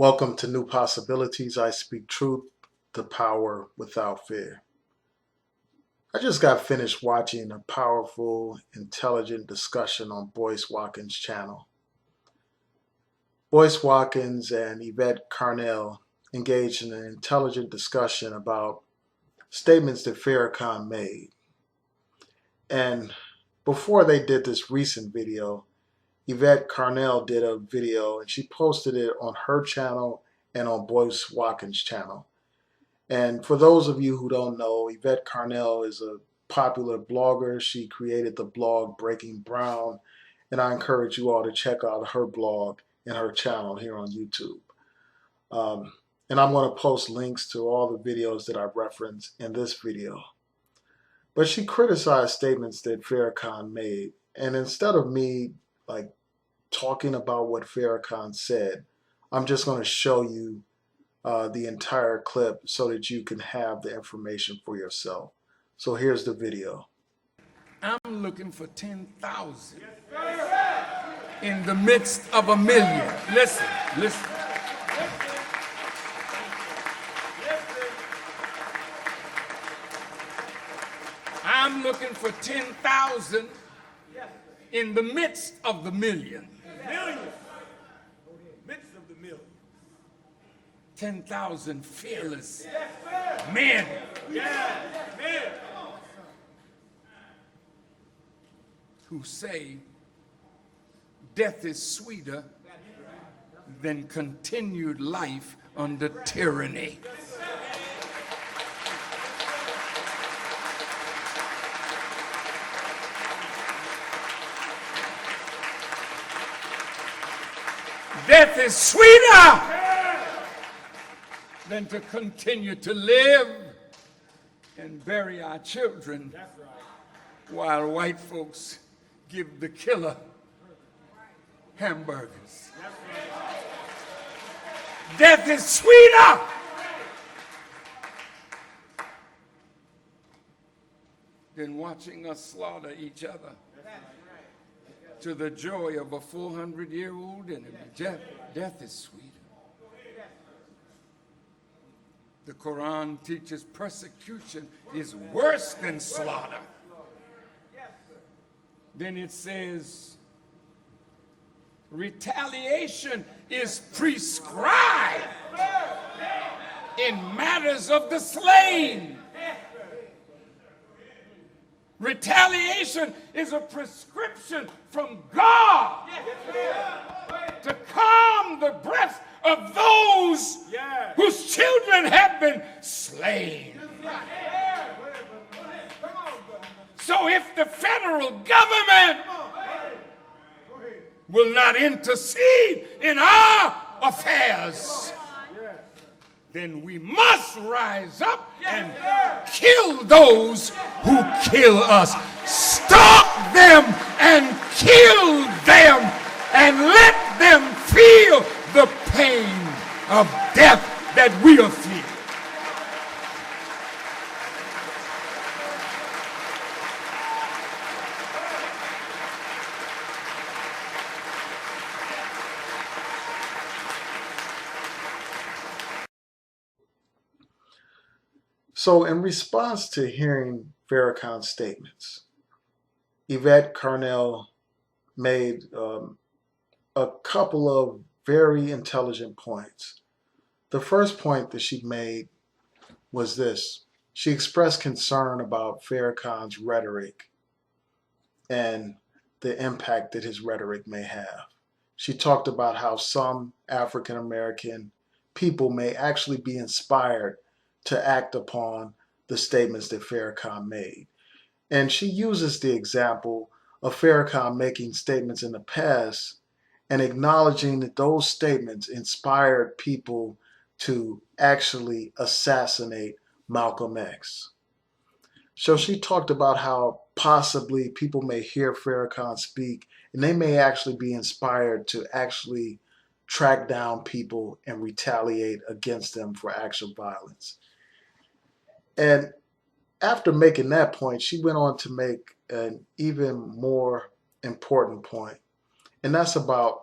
Welcome to New Possibilities. I speak truth to power without fear. I just got finished watching a powerful, intelligent discussion on Boyce Watkins' channel. Boyce Watkins and Yvette Carnell engaged in an intelligent discussion about statements that Farrakhan made. And before they did this recent video, Yvette Carnell did a video and she posted it on her channel and on Boyce Watkins' channel. And for those of you who don't know, Yvette Carnell is a popular blogger. She created the blog Breaking Brown, and I encourage you all to check out her blog and her channel here on YouTube. And I'm going to post links to all the videos that I reference in this video. But she criticized statements that Farrakhan made, and instead of me talking about what Farrakhan said, I'm just going to show you the entire clip so that you can have the information for yourself. So here's the video. I'm looking for 10,000 in the midst of a million. Listen. I'm looking for 10,000 in the midst of the million. 10,000 fearless men. Who say death is sweeter than continued life under tyranny. Death is sweeter than to continue to live and bury our children while white folks give the killer hamburgers. Death is sweeter than watching us slaughter each other to the joy of a 400-year-old enemy. Death is sweeter. The Quran teaches persecution is worse than slaughter. Then it says retaliation is prescribed in matters of the slain. Retaliation is a prescription from God to calm the breath of those whose children have been slain. So if the federal government will not intercede in our affairs, then we must rise up and kill those who kill us. Stop them and kill them and let them feel the pain of death that we are feeling. So in response to hearing Farrakhan's statements, Yvette Carnell made a couple of very intelligent points. The first point that she made was this. She expressed concern about Farrakhan's rhetoric and the impact that his rhetoric may have. She talked about how some African American people may actually be inspired to act upon the statements that Farrakhan made. And she uses the example of Farrakhan making statements in the past and acknowledging that those statements inspired people to actually assassinate Malcolm X. So she talked about how possibly people may hear Farrakhan speak and they may actually be inspired to actually track down people and retaliate against them for acts of violence. And after making that point, she went on to make an even more important point. And that's about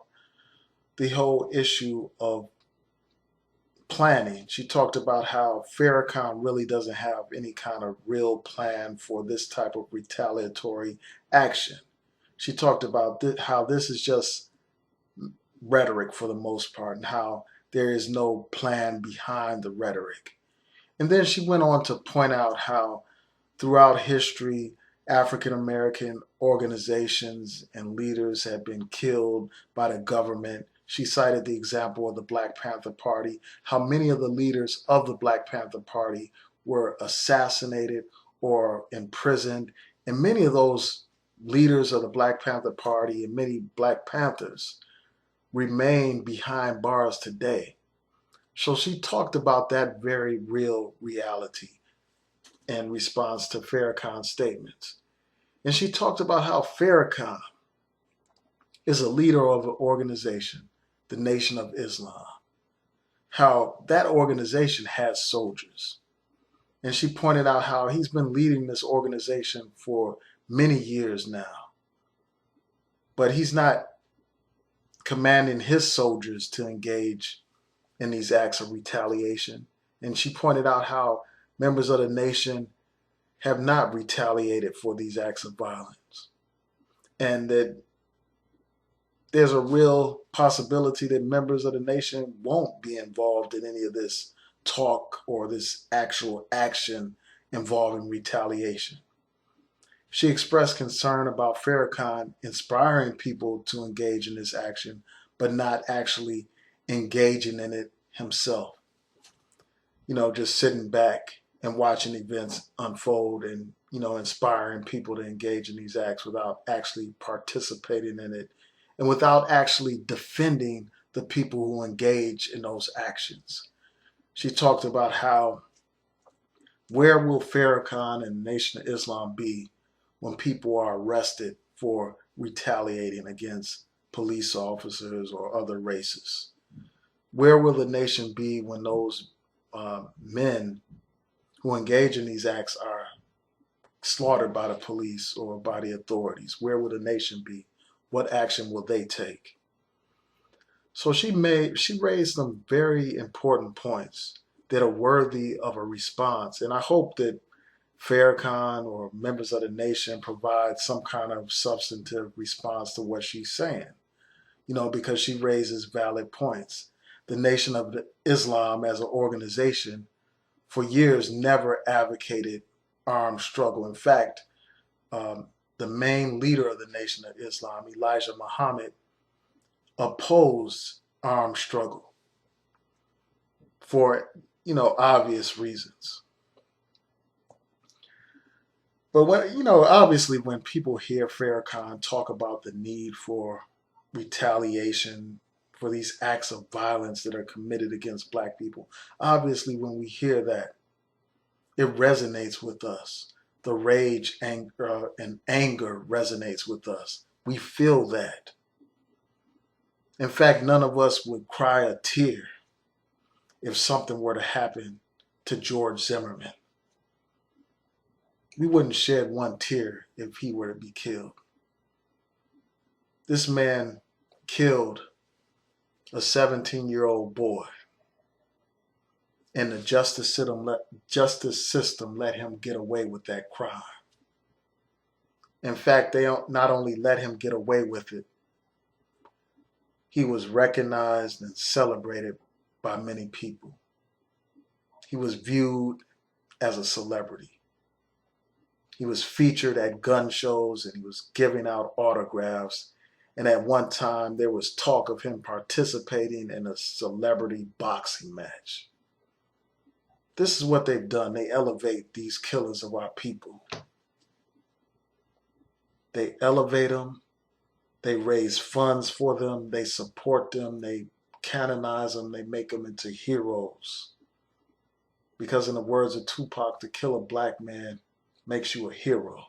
the whole issue of planning. She talked about how Farrakhan really doesn't have any kind of real plan for this type of retaliatory action. She talked about how this is just rhetoric for the most part and how there is no plan behind the rhetoric. And then she went on to point out how throughout history, African American organizations and leaders have been killed by the government. She cited the example of the Black Panther Party, how many of the leaders of the Black Panther Party were assassinated or imprisoned. And many of those leaders of the Black Panther Party and many Black Panthers remain behind bars today. So she talked about that very real reality in response to Farrakhan's statements. And she talked about how Farrakhan is a leader of an organization, the Nation of Islam, how that organization has soldiers. And she pointed out how he's been leading this organization for many years now, but he's not commanding his soldiers to engage in these acts of retaliation. And she pointed out how members of the nation have not retaliated for these acts of violence, and that there's a real possibility that members of the nation won't be involved in any of this talk or this actual action involving retaliation. She expressed concern about Farrakhan inspiring people to engage in this action, but not actually engaging in it himself. Just sitting back and watching events unfold and, inspiring people to engage in these acts without actually participating in it and without actually defending the people who engage in those actions. She talked about how, where will Farrakhan and the Nation of Islam be when people are arrested for retaliating against police officers or other races? Where will the nation be when those men who engage in these acts are slaughtered by the police or by the authorities? Where will the nation be? What action will they take? So she raised some very important points that are worthy of a response. And I hope that Farrakhan or members of the nation provide some kind of substantive response to what she's saying, because she raises valid points. The Nation of Islam as an organization for years never advocated armed struggle. In fact, the main leader of the Nation of Islam, Elijah Muhammad, opposed armed struggle for, obvious reasons. But obviously when people hear Farrakhan talk about the need for retaliation for these acts of violence that are committed against Black people, obviously when we hear that, it resonates with us. The rage and anger resonates with us. We feel that. In fact, none of us would cry a tear if something were to happen to George Zimmerman. We wouldn't shed one tear if he were to be killed. This man killed a 17-year-old boy, and the justice system let him get away with that crime. In fact, they not only let him get away with it, he was recognized and celebrated by many people. He was viewed as a celebrity. He was featured at gun shows and he was giving out autographs. And at one time, there was talk of him participating in a celebrity boxing match. This is what they've done. They elevate these killers of our people. They elevate them. They raise funds for them. They support them. They canonize them. They make them into heroes. Because in the words of Tupac, to kill a Black man makes you a hero.